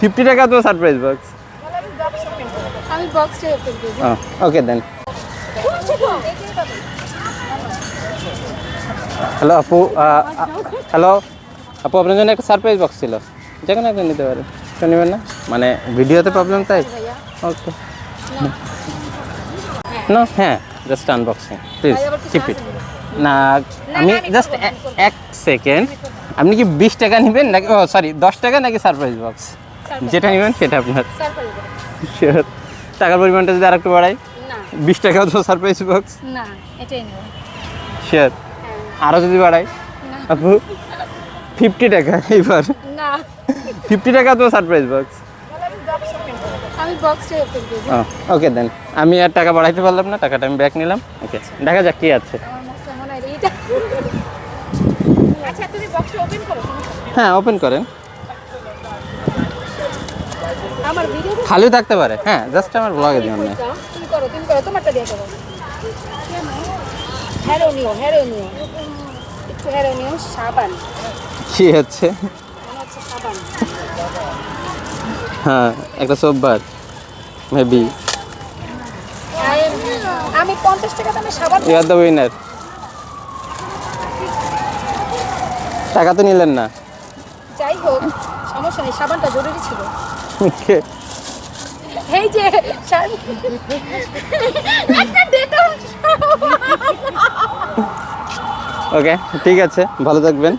50 টাকা তো surprise box. আমি বক্সটা ওপেন করব। ওকে দেন। হ্যালো আপু, হ্যালো আপু, আপনার জন্য একটা সারপ্রাইজ বক্স ছিল, যে কোনো একটা নিতে পারেন। কেন নেবেন না? মানে ভিডিওতে প্রবলেম তাই। ওকে না, হ্যাঁ just unboxing please keep it. না আমি জাস্ট এক সেকেন্ড, আপনি কি 20 টাকা নেবেন নাকি, ও সরি 10 টাকা নাকি সারপ্রাইজ বক্স? যেটা নেবেন সেটা আপনার। শিওর? টাকার পরিমাণটা যদি আরেকটু বাড়াই, না 20 টাকাও তো সারপ্রাইজ বক্স। না এটাই নেব। শিওর? আরও যদি বাড়াই আপু, 50 টাকা এইবার। না 50 টাকা তো সারপ্রাইজ বক্স। আমি বক্সটা ওপেন করব। ওকে দেন। আমি আর টাকা বাড়াইতে পারলাম না, টাকাটা আমি ব্যাক নিলাম। ওকে দেখা যাক কি আছে। আমার মনে হয় এইটা। আচ্ছা তুমি বক্সটা ওপেন করো। হ্যাঁ ওপেন করেন, আমার ভিডিও খালিও থাকতে পারে। হ্যাঁ জাস্ট আমার ব্লগে দিন না। তুমি করো তোমারটা দিয়ে করো। হ্যারো নিও একটু হ্যারো নিও। সাবান, কি হচ্ছে? মনে হচ্ছে সাবান। হ্যাঁ একটা সোপবার মেবি। আমি 50 টাকা দামে সাবান। You are the winner. টাকা তো নিলেন না। যাই হোক সমস্যা নেই, সাবানটা জরুরি ছিল। ওকে এই যে একটা ডেটা। ওকে ঠিক আছে, ভালো থাকবেন।